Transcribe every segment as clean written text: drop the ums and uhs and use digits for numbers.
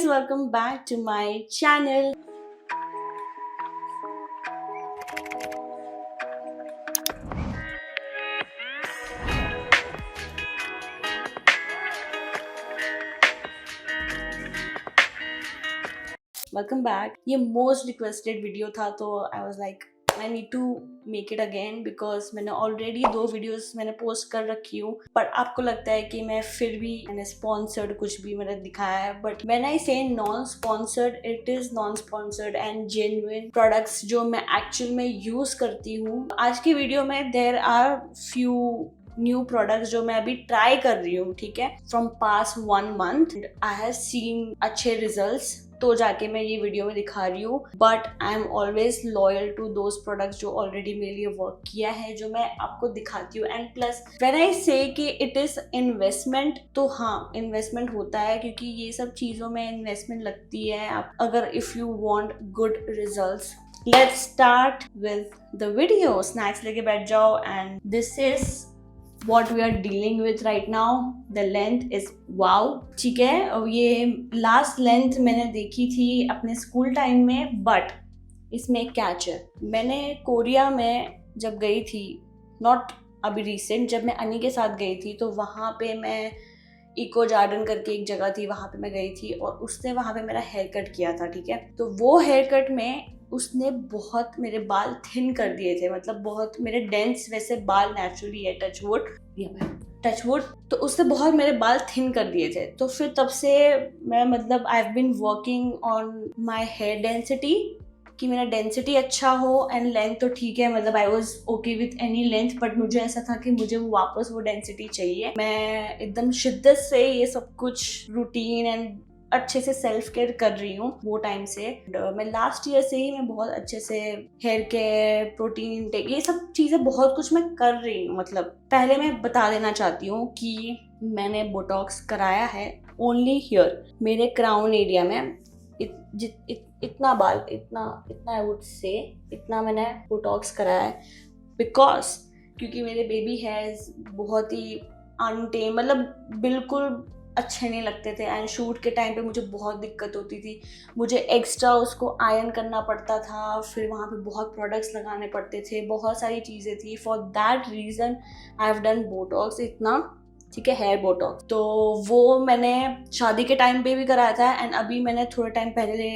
welcome back to my channel. Welcome back. ये most requested video था तो I was like I need to make it again because मैंने already 2 videos मैंने post कर रखी हूँ, पर आपको लगता है कि मैं फिर भी मैंने sponsored कुछ भी मैंने दिखाया है, but when I say non-sponsored, it is non-sponsored and genuine products जो मैं actual में use करती हूँ. आज की वीडियो में there are few new products जो मैं अभी ट्राई कर रही हूँ, ठीक है, from past 1 month I have seen अच्छे रिजल्ट्स, तो जाके मैं ये वीडियो में दिखा रही हूँ. But I am always loyal to those products जो ऑलरेडी मेरे लिए वर्क किया है, जो मैं आपको दिखाती हूँ. एंड प्लस व्हेन आई से कि इट इज इन्वेस्टमेंट, तो हाँ इन्वेस्टमेंट होता है क्योंकि ये सब चीज़ों में इन्वेस्टमेंट लगती है. आप अगर if you want good results, let's start with the video. Snacks लेके बैठ जाओ and this is what we are dealing with right now. The length is wow. ठीक है, ये लास्ट लेंथ मैंने देखी थी अपने स्कूल टाइम में, बट इसमें एक कैच है. मैंने कोरिया में जब गई थी, नॉट अभी रिसेंट, जब मैं अनी के साथ गई थी, तो वहाँ पे मैं इको गार्डन करके एक जगह थी, वहाँ पे मैं गई थी और उसने वहाँ पे मेरा हेयर कट किया था, ठीक है. तो वो हेयर कट में उसने बहुत मेरे बाल थिन कर दिए थे, मतलब बहुत मेरे डेंस वैसे बाल नेचुरली है, टच वुड, तो उसने बहुत मेरे बाल थिन कर दिए थे. तो फिर तब से मैं मतलब I have been working on my hair density कि मेरा डेंसिटी अच्छा हो एंड लेंथ तो ठीक है, मतलब I was okay with any length, but मुझे ऐसा था कि मुझे वापस वो डेंसिटी चाहिए. मैं एकदम शिद्दत से ये सब कुछ रूटीन एंड अच्छे से सेल्फ केयर कर रही हूँ वो टाइम से. मैं लास्ट ईयर से ही मैं बहुत अच्छे से हेयर केयर, प्रोटीन इंटेक, ये सब चीज़ें बहुत कुछ मैं कर रही हूँ. मतलब पहले मैं बता देना चाहती हूँ कि मैंने बोटॉक्स कराया है ओनली हियर, मेरे क्राउन एरिया में. इतना बाल, इतना आई वुड से इतना मैंने बोटॉक्स कराया है बिकॉज क्योंकि मेरे बेबी हेयर्स बहुत ही अनटेम, मतलब बिल्कुल अच्छे नहीं लगते थे. एंड शूट के टाइम पे मुझे बहुत दिक्कत होती थी, मुझे एक्स्ट्रा उसको आयरन करना पड़ता था, फिर वहाँ पे बहुत प्रोडक्ट्स लगाने पड़ते थे, बहुत सारी चीज़ें थी. For that reason I have done Botox इतना, ठीक है, हेयर बोटॉक्स. तो वो मैंने शादी के टाइम पे भी कराया था एंड अभी मैंने थोड़े टाइम पहले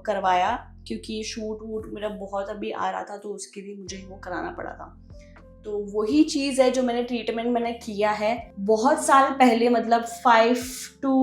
करवाया क्योंकि शूट वूट मेरा बहुत अभी आ रहा था, तो उसके लिए मुझे वो कराना पड़ा था. तो वही चीज़ है जो मैंने ट्रीटमेंट मैंने किया है बहुत साल पहले, मतलब 5 to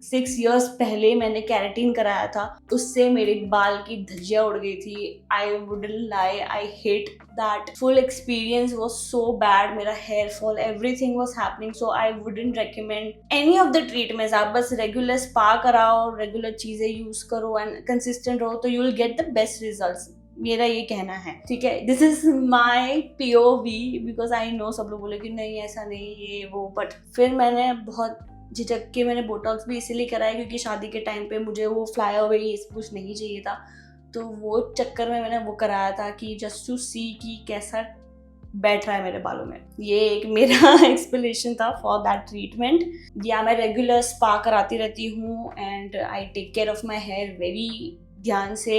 6 years पहले मैंने केराटिन कराया था. उससे मेरे बाल की धज्जियाँ उड़ गई थी. I wouldn't lie, I hate that. Full experience was so bad. मेरा hair fall, everything was happening, so I wouldn't recommend any of the treatments. आप बस रेगुलर स्पा कराओ, रेगुलर चीज़ें यूज करो एंड कंसिस्टेंट रहो, तो you will get the best results. मेरा ये कहना है, ठीक है. This is my POV because I know सब लोग बोले कि नहीं ऐसा नहीं ये वो, बट फिर मैंने बहुत झिझक के मैंने बोटॉक्स भी इसीलिए कराया क्योंकि शादी के टाइम पे मुझे वो फ्लाई अवे ये सब कुछ नहीं चाहिए था. तो वो चक्कर में मैंने वो कराया था कि जस्ट टू सी कि कैसा बैठ रहा है मेरे बालों में. ये एक मेरा एक्सप्लेनेशन था फॉर दैट ट्रीटमेंट. या मैं रेगुलर स्पा कराती रहती हूँ and I take care of my hair very ध्यान से.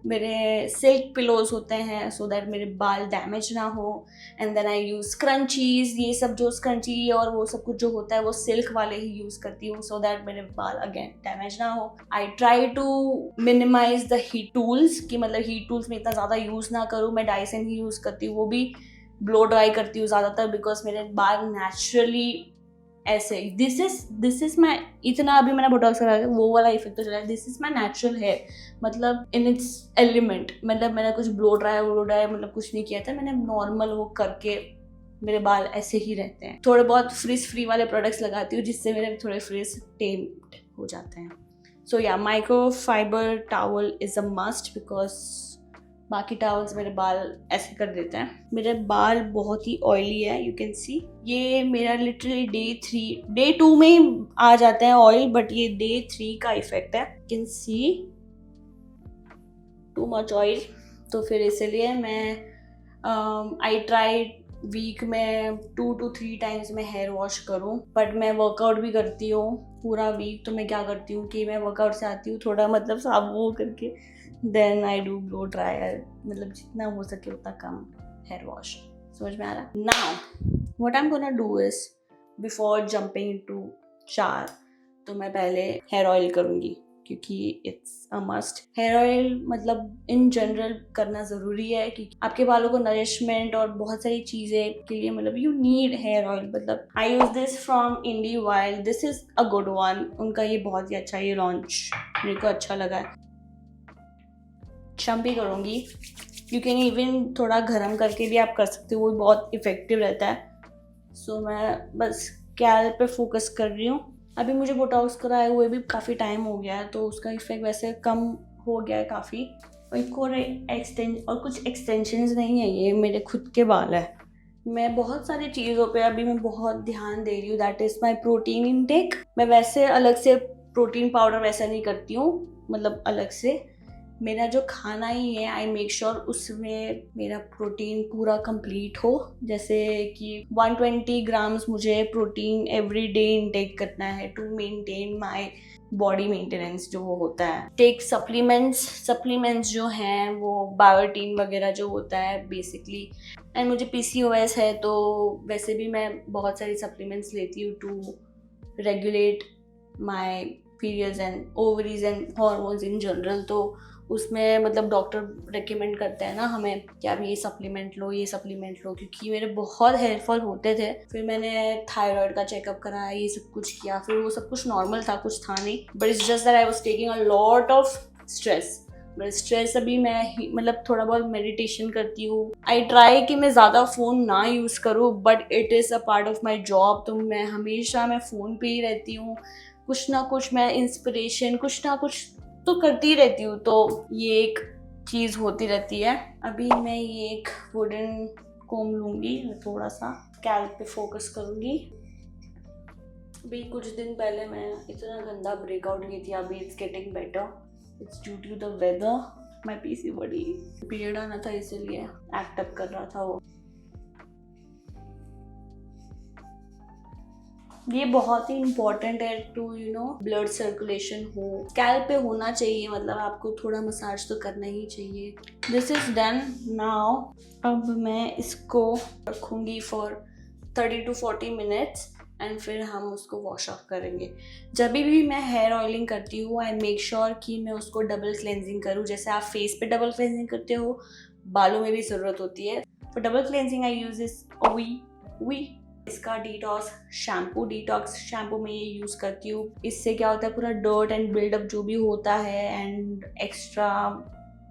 मेरे सिल्क पिलोज होते हैं सो दैट मेरे बाल डैमेज ना हो. And then I use scrunchies, ये सब जो स्क्रंची और वो सब कुछ जो होता है वो सिल्क वाले ही यूज़ करती हूँ सो दैट मेरे बाल अगेन डैमेज ना हो. I try to minimise the heat tools, कि मतलब हीट टूल्स में इतना ज़्यादा यूज़ ना करूँ. मैं डाइसन ही यूज़ करती हूँ, वो भी ब्लो ड्राई करती हूँ ज़्यादातर बिकॉज मेरे बाल नेचुरली ऐसे. दिस इज माई, इतना अभी मैंने बोटॉक्स कराया वो वाला इफेक्ट तो चला है. This is my natural hair, मतलब इन इट्स एलिमेंट. मतलब मैंने कुछ ब्लो ड्राई मतलब कुछ नहीं किया था, मैंने नॉर्मल वो करके मेरे बाल ऐसे ही रहते हैं. थोड़े बहुत फ्रिज फ्री वाले प्रोडक्ट्स लगाती हूँ जिससे मेरे थोड़े फ्रिज टेम्ड हो जाते हैं. सो या micro fibre towel is a must because बाकी टावल्स मेरे बाल ऐसे कर देते हैं. मेरे बाल बहुत ही ऑयली है, यू कैन सी. ये मेरा लिटरली डे 2 में ही आ जाता है ऑयल, बट ये डे 3 का इफेक्ट है. You can see too much oil. तो फिर इसलिए मैं आई ट्राई वीक में 2 to 3 times मैं हेयर वॉश करूँ, बट मैं वर्कआउट भी करती हूँ. पूरा वीक तो मैं क्या करती हूँ कि मैं वर्कआउट से आती हूँ थोड़ा मतलब साफ वो करके then I do blow dryer, मतलब जितना हो सके उतना कम हेयर वॉश। समझ में आ रहा? Now what I am gonna do is before jumping into shower, तो मैं पहले हेयर ऑयल करूँगी क्योंकि it's a must. Hair oil मतलब इन जनरल करना ज़रूरी है क्योंकि आपके बालों को नरिशमेंट और बहुत सारी चीज़ें के लिए मतलब यू नीड हेयर ऑयल। मतलब I use this from indie wild, this is a good one. उनका ये बहुत ही अच्छा ये लॉन्च मेरे को अच्छा लगा है। शैम्पू करूँगी, यू कैन इवन थोड़ा गर्म करके भी आप कर सकते हो, वो बहुत इफ़ेक्टिव रहता है। सो मैं बस स्कैल्प पे फोकस कर रही हूँ। अभी मुझे बोटॉक्स कराए हुए भी काफ़ी टाइम हो गया है तो उसका इफेक्ट वैसे कम हो गया है काफ़ी। और कुछ एक्सटेंशंस नहीं है, ये मेरे खुद के बाल है। मैं बहुत सारी चीज़ों पे अभी मैं बहुत ध्यान दे रही हूँ, that is my protein intake. मैं वैसे अलग से प्रोटीन पाउडर वैसा नहीं करती हूँ, मतलब अलग से मेरा जो खाना ही है आई मेक श्योर उसमें मेरा प्रोटीन पूरा कंप्लीट हो। जैसे कि 120 ग्राम्स मुझे प्रोटीन एवरी डे इनटेक करना है to maintain my body maintenance जो होता है। टेक सप्लीमेंट्स जो हैं वो बायोटीन वगैरह जो होता है बेसिकली। एंड मुझे PCOS है तो वैसे भी मैं बहुत सारी सप्लीमेंट्स लेती हूँ to regulate my periods and ovaries and hormones in general. तो उसमें मतलब डॉक्टर रेकमेंड करते हैं ना हमें कि आप ये सप्लीमेंट लो क्योंकि मेरे बहुत हेयर फॉल होते थे। फिर मैंने थायराइड का चेकअप कराया, ये सब कुछ किया, फिर वो सब कुछ नॉर्मल था, कुछ था नहीं, but it's just that I was taking a lot of stress. अभी मैं मतलब थोड़ा बहुत मेडिटेशन करती हूँ। आई ट्राई कि मैं ज़्यादा फ़ोन ना यूज़ करूँ but it is a part of my job, तो मैं हमेशा फ़ोन पे ही रहती हूँ। कुछ ना कुछ मैं इंस्पिरेशन कुछ ना कुछ तो करती रहती हूँ, तो ये एक चीज़ होती रहती है। अभी मैं ये एक वुडन कोम लूँगी, थोड़ा सा स्कैल्प पे फोकस करूँगी। अभी कुछ दिन पहले मैं इतना गंदा ब्रेकआउट ली थी, अभी it's getting better, it's due to the weather. My PC body period आना था इसीलिए एक्ट अप कर रहा था वो। ये बहुत ही इम्पॉर्टेंट है टू ब्लड सर्कुलेशन हो, स्कैल्प पे होना चाहिए, मतलब आपको थोड़ा मसाज तो करना ही चाहिए। This is done now. अब मैं इसको रखूँगी फॉर 30 to 40 मिनट्स एंड फिर हम उसको वॉश ऑफ करेंगे। जब भी मैं हेयर ऑयलिंग करती हूँ आई मेक श्योर कि मैं उसको डबल क्लेंजिंग करूँ। जैसे आप फेस पे डबल क्लेंजिंग करते हो, बालों में भी ज़रूरत होती है। For double cleansing I use this वी इसका डिटॉक्स शैम्पू में ये यूज़ करती हूँ। इससे क्या होता है, पूरा डर्ट एंड बिल्डअप जो भी होता है एंड एक्स्ट्रा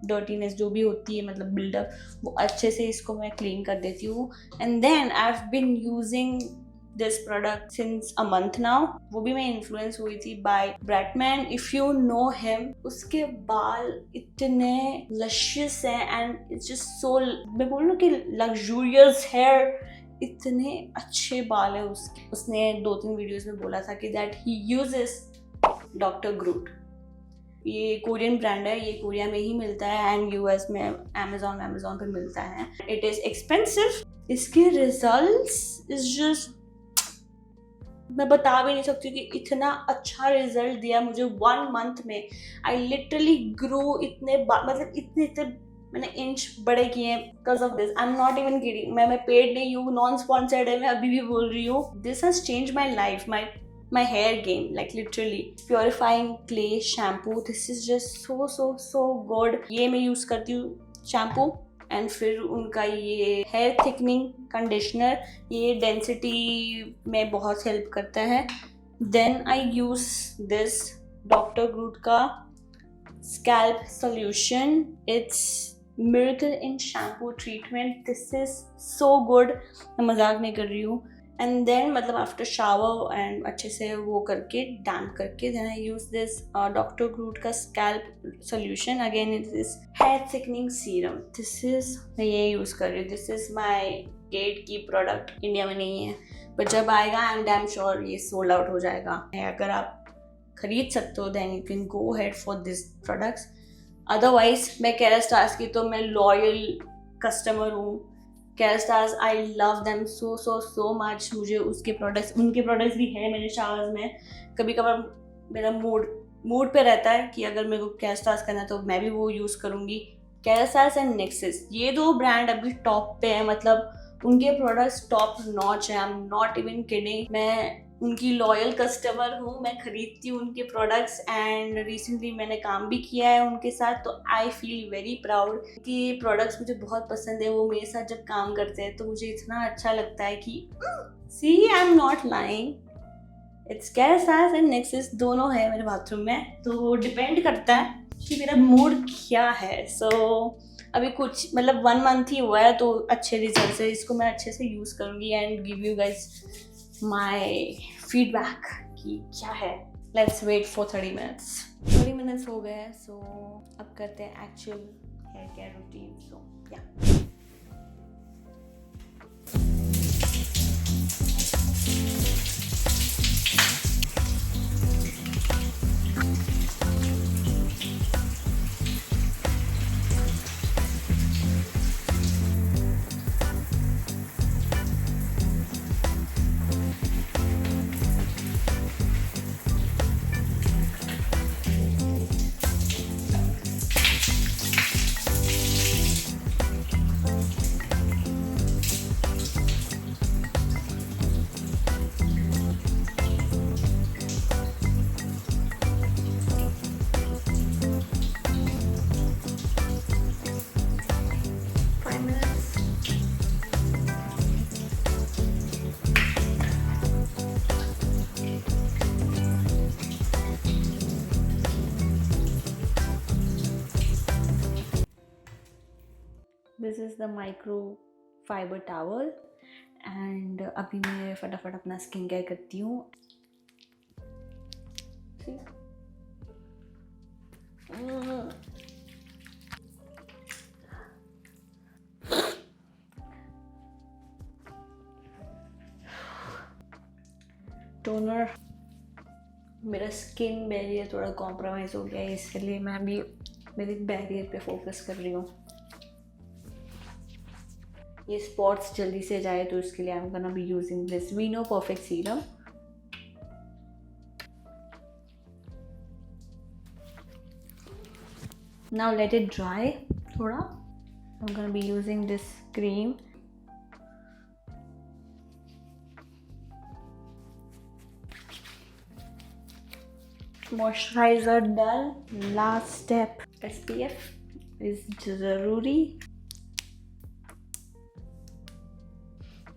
डर्टीनेस जो भी होती है मतलब बिल्डअप, वो अच्छे से इसको मैं क्लीन कर देती हूँ। And then I have been using this product since a month now. वो भी मैं इन्फ्लुएंस हुई थी by Bradman, if you know him. उसके बाल इतने लशियस हैं एंड इट्स जस्ट सो, मैं बोलूँ कि लग्जूरियस हेयर, इतने अच्छे बाल है उसके। उसने 2-3 वीडियोस में बोला था कि दैट ही यूजेस डॉक्टर ग्रूट। ये कोरियन ब्रांड है, ये कोरिया में ही मिलता है एंड US में अमेजोन पे मिलता है। इट इज एक्सपेंसिव, इसके रिजल्ट्स इज जस्ट, मैं बता भी नहीं सकती कि इतना अच्छा रिजल्ट दिया मुझे 1 मंथ में। आई लिटरली ग्रो इतने मतलब इतने मैंने इंच बड़े किए हैं because of this. I am not even kidding, मैं पेड नहीं हूँ, नॉन स्पॉन्सर्ड है, मैं अभी भी बोल रही हूँ। This has change my life, my hair game, like literally purifying clay shampoo, this is just so good। ये मैं यूज करती हूँ शैम्पू एंड फिर उनका ये हेयर थिकनिंग कंडीशनर, ये डेंसिटी में बहुत हेल्प करता है। Then I use this doctor Groot का scalp solution, it's miracle in shampoo treatment, this is so good, मैं मजाक नहीं कर रही हूँ। एंड देन मतलब आफ्टर शावर एंड अच्छे से वो करके डैम्प करके then I use this doctor Groot का scalp solution, again it is hair thickening serum. This is मैं ये यूज कर रही हूँ, दिस इज माई गेट की प्रोडक्ट, इंडिया में नहीं है बट जब आएगा आई एम डैम श्योर ये सोल्ड आउट हो जाएगा। अगर आप खरीद सकते हो then you can go head for this products. Otherwise मैं केरास्टार्स की तो मैं लॉयल कस्टमर हूँ, Kerastase, I love them so much. मुझे उनके प्रोडक्ट्स भी है मेरे शावर्स में. कभी कभार मेरा मूड पे रहता है कि अगर मेरे को Kerastase करना है तो मैं भी वो यूज़ करूँगी. Kerastase एंड Nexxus, ये दो ब्रांड अभी टॉप पे है. मतलब उनके प्रोडक्ट्स टॉप नॉच है. आई एम नॉट इवन किडिंग. मैं उनकी लॉयल कस्टमर हूँ. मैं खरीदती हूँ उनके प्रोडक्ट्स एंड रिसेंटली मैंने काम भी किया है उनके साथ, तो आई फील वेरी प्राउड कि प्रोडक्ट्स मुझे बहुत पसंद है. वो मेरे साथ जब काम करते हैं तो मुझे इतना अच्छा लगता है कि see I am not lying. It's Kerastase and Nexxus, दोनों है मेरे बाथरूम में. तो डिपेंड करता है कि मेरा मूड क्या है. सो अभी कुछ मतलब 1 मंथ ही हुआ है तो अच्छे रिजल्ट है. इसको मैं अच्छे से यूज़ करूँगी and give you guys my feedback कि क्या है. लेट्स वेट फॉर 30 मिनट्स हो गए. सो अब करते हैं एक्चुअल हेयर केयर रूटीन. सो या this is the micro fibre towel and अभी मैं फटाफट अपना स्किन केयर करती हूँ. टोनर, मेरा स्किन बैरियर थोड़ा कॉम्प्रोमाइज़ हो गया है, इसलिए मैं अभी मेरे बैरियर पे फोकस कर रही हूँ. ये स्पॉट्स जल्दी से जाए तो इसके लिए I am gonna be using this vino perfect serum. Now let it dry थोड़ा. I am gonna be using this cream. Moisturizer done. Last step, SPF is जरूरी.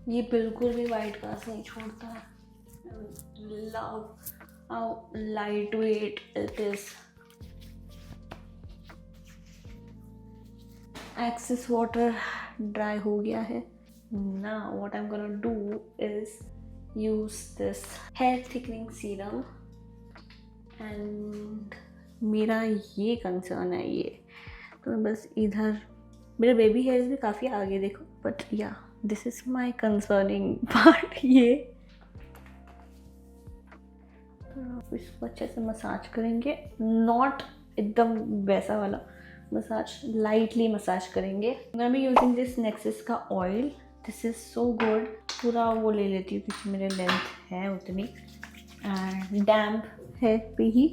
ये बिल्कुल भी वाइट कास्ट नहीं छोड़ता है. Love how lightweight it is. Excess water dry हो गया है. Now what I am gonna do is use this hair thickening serum. And मेरा ये कंसर्न है ये, तो मैं बस इधर, मेरे बेबी हेयर्स भी काफ़ी आगे देखो, बट या this is my concerning part. ये तो इसको अच्छे से मसाज करेंगे. नॉट एकदम वैसा वाला मसाज, लाइटली मसाज करेंगे. मैं भी यूजिंग दिस Nexxus का oil. This is so good. पूरा वो ले लेती हूँ क्योंकि मेरे लेंथ है उतनी. एंड डैम्प है पे ही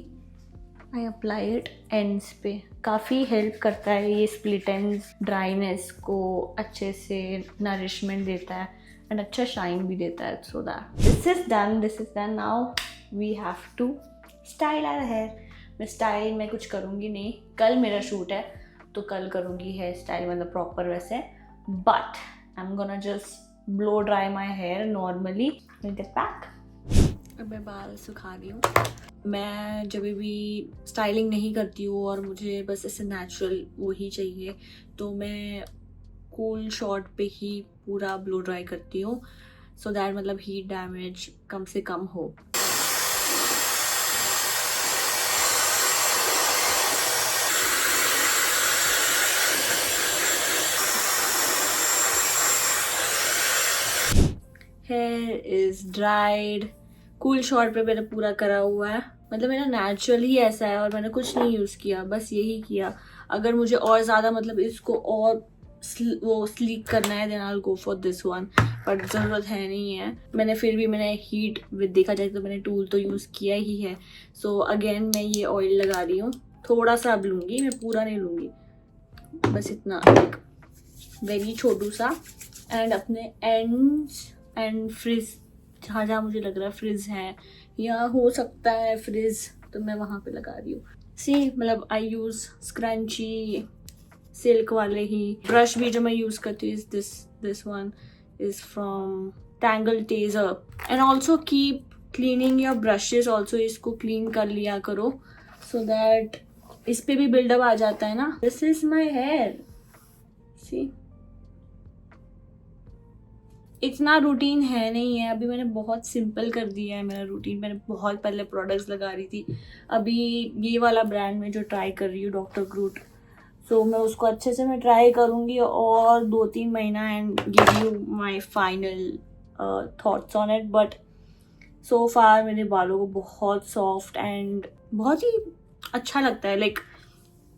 आई अप्लाई इट एंड्स पे. काफ़ी हेल्प करता है ये स्प्लिट एंड्स, ड्राइनेस को अच्छे से नरिशमेंट देता है एंड अच्छा शाइन भी देता है. So that this is done. Now we have to style our hair. मैं स्टाइल में कुछ करूँगी नहीं. कल मेरा शूट है तो कल करूँगी हेयर स्टाइल, मतलब प्रॉपर वैसे. But I am gonna just blow dry my hair normally. Get back. अब मैं बाल सुखा दी हूँ. मैं जब भी स्टाइलिंग नहीं करती हूँ और मुझे बस ऐसे नेचुरल वो ही चाहिए तो मैं कूल शॉट पे ही पूरा ब्लो ड्राई करती हूँ, सो दैट मतलब हीट डैमेज कम से कम हो. Here is dried. Cool shot पे मैंने पूरा करा हुआ है. मतलब मेरा नेचुरल ही ऐसा है और मैंने कुछ नहीं यूज़ किया, बस यही किया. अगर मुझे और ज़्यादा मतलब इसको और वो स्लीक करना है then I will go for this one, but ज़रूरत है नहीं है। मैंने हीट विद देखा जाए तो मैंने टूल तो यूज़ किया ही है। सो अगेन मैं ये ऑयल लगा रही हूँ, थोड़ा सा अब लूँगी, मैं पूरा नहीं लूँगी, बस इतना, एक वेरी छोटू सा। एंड अपने एंड फ्रिज, जहाँ जहाँ मुझे लग रहा है फ्रिज है या हो सकता है फ्रिज, तो मैं वहाँ पे लगा रही हूँ। सी मतलब आई यूज़ स्क्रंची सिल्क वाले ही। ब्रश भी जो मैं यूज़ करती हूँ this one is from tangle taser. And also keep cleaning your brushes also, इसको क्लीन कर लिया करो सो दैट इस पे भी बिल्डअप आ जाता है ना। दिस इज माई हेयर, सी इतना रूटीन है नहीं है, अभी मैंने बहुत सिंपल कर दिया है मेरा रूटीन। मैंने बहुत पहले प्रोडक्ट्स लगा रही थी, अभी ये वाला ब्रांड में जो ट्राई कर रही हूँ डॉक्टर ग्रूट, सो मैं उसको अच्छे से मैं ट्राई करूँगी और 2-3 महीना and give you my final thoughts on it. But so far मेरे बालों को बहुत सॉफ्ट एंड बहुत ही अच्छा लगता है। Like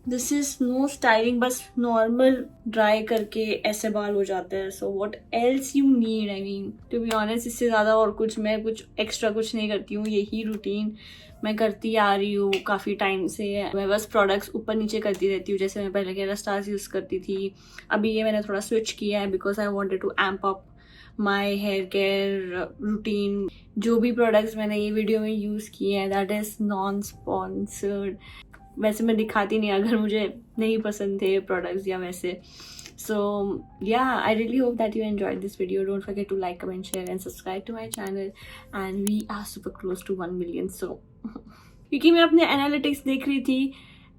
this is no styling, बस नॉर्मल ड्राई करके ऐसे बाल हो जाते हैं। So what else you need, I mean to be honest, इससे ज़्यादा और कुछ मैं कुछ एक्स्ट्रा कुछ नहीं करती हूँ। यही रूटीन मैं करती आ रही हूँ काफ़ी टाइम से। मैं बस प्रोडक्ट्स ऊपर नीचे करती रहती हूँ, जैसे मैं पहले केरास्टार्स यूज़ करती थी, अभी ये मैंने थोड़ा स्विच किया है because I wanted to amp up my hair care routine. जो भी प्रोडक्ट्स मैंने ये वीडियो में यूज़ किए हैं दैट इज़ नॉन स्पॉन्सर्ड। वैसे मैं दिखाती नहीं अगर मुझे नहीं पसंद थे प्रोडक्ट्स या वैसे। So yeah, I really hope that you enjoyed this video. Don't forget to like, comment, share and subscribe to my channel. And we are super close to 1 million. So क्योंकि मैं अपने एनालिटिक्स देख रही थी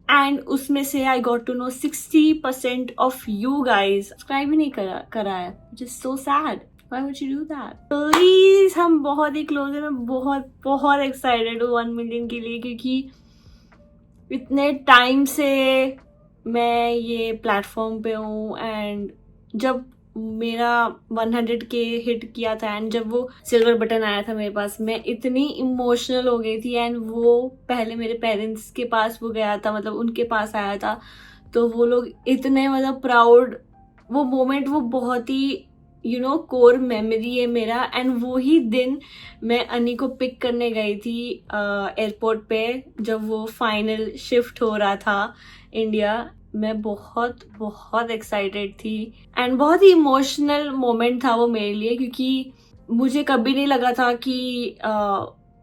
and उसमें से I got to know 60% of you guys subscribe ही नहीं करा है, which is so sad. Why would you do that? Please, हम बहुत ही क्लोज है। मैं बहुत बहुत एक्साइटेड हूँ 1 मिलियन के लिए, क्योंकि इतने टाइम से मैं ये प्लेटफॉर्म पे हूँ एंड जब मेरा 100K हिट किया था एंड जब वो सिल्वर बटन आया था मेरे पास, मैं इतनी इमोशनल हो गई थी। एंड वो पहले मेरे पेरेंट्स के पास वो गया था, मतलब उनके पास आया था, तो वो लोग इतने मतलब प्राउड, वो मोमेंट वो बहुत ही कोर मेमोरी है मेरा। एंड वो ही दिन मैं अनी को पिक करने गई थी एयरपोर्ट पे जब वो फाइनल शिफ्ट हो रहा था इंडिया। मैं बहुत बहुत एक्साइटेड थी एंड बहुत ही इमोशनल मोमेंट था वो मेरे लिए, क्योंकि मुझे कभी नहीं लगा था कि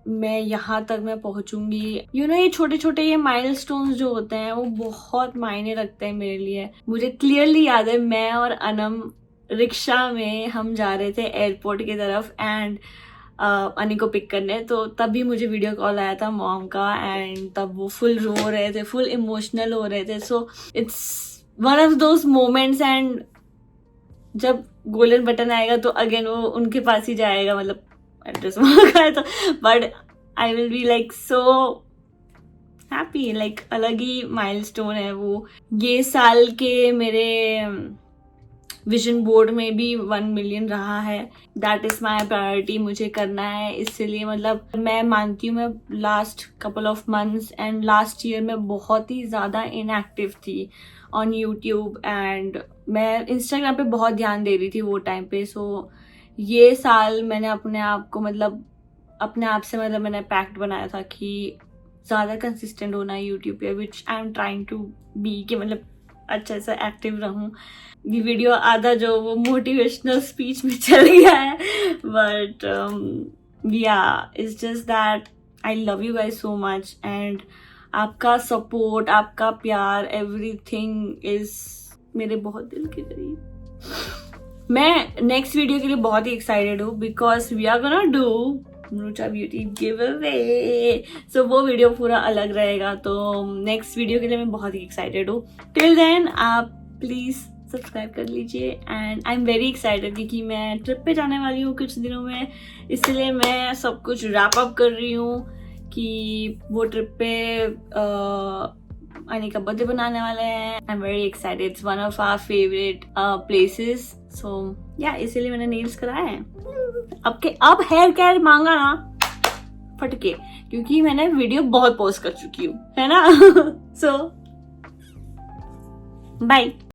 मैं यहाँ तक मैं पहुँचूंगी। ये छोटे छोटे ये माइलस्टोन्स जो होते हैं वो बहुत मायने रखते हैं मेरे लिए। मुझे क्लियरली याद है, मैं और अनम रिक्शा में हम जा रहे थे एयरपोर्ट की तरफ एंड अनी को पिक करने, तो तभी मुझे वीडियो कॉल आया था मॉम का एंड तब वो फुल रो रहे थे, फुल इमोशनल हो रहे थे। So it's one of those moments. And जब गोल्डन बटन आएगा तो अगेन वो उनके पास ही जाएगा, मतलब एड्रेस मांगा है तो, but I will be like so happy. Like अलग ही माइलस्टोन है वो। ये साल के मेरे विजन बोर्ड में भी 1 मिलियन रहा है। दैट इज माई प्रायोरिटी, मुझे करना है। इसलिए मतलब मैं मानती हूँ मैं last couple of months and last year में बहुत ही ज़्यादा इनएक्टिव थी ऑन यूट्यूब एंड मैं इंस्टाग्राम पे बहुत ध्यान दे रही थी वो टाइम पे। सो ये साल मैंने अपने आप को मतलब अपने आप से मतलब मैंने पैक्ट बनाया था कि ज़्यादा कंसिस्टेंट होना है यूट्यूब पे, which I am trying to be, कि मतलब अच्छा सा एक्टिव रहूं। ये वीडियो आधा जो वो मोटिवेशनल स्पीच में चल गया है, बट या it's just that I love you guys so much and आपका सपोर्ट, आपका प्यार, एवरीथिंग इज मेरे बहुत दिल के करीब। मैं नेक्स्ट वीडियो के लिए बहुत ही एक्साइटेड हूँ because we are gonna do Mricha beauty giveaway. So वो वीडियो पूरा अलग रहेगा, तो नेक्स्ट वीडियो के लिए मैं बहुत ही एक्साइटेड हूँ। टिल देन आप प्लीज सब्सक्राइब कर लीजिए and I am very excited क्योंकि मैं ट्रिप पे जाने वाली हूँ कुछ दिनों में, इसलिए मैं सब कुछ रैप अप कर रही हूँ कि वो ट्रिप पे अनी का बर्थडे बनाने वाले हैं। I am very excited, it's one of our favourite places. So yeah इसीलिए मैंने नेल्स कराए हैं। अब हेयर केयर मांगा ना फटके, क्योंकि मैंने वीडियो बहुत पोस्ट कर चुकी हूँ, है ना। सो बाय।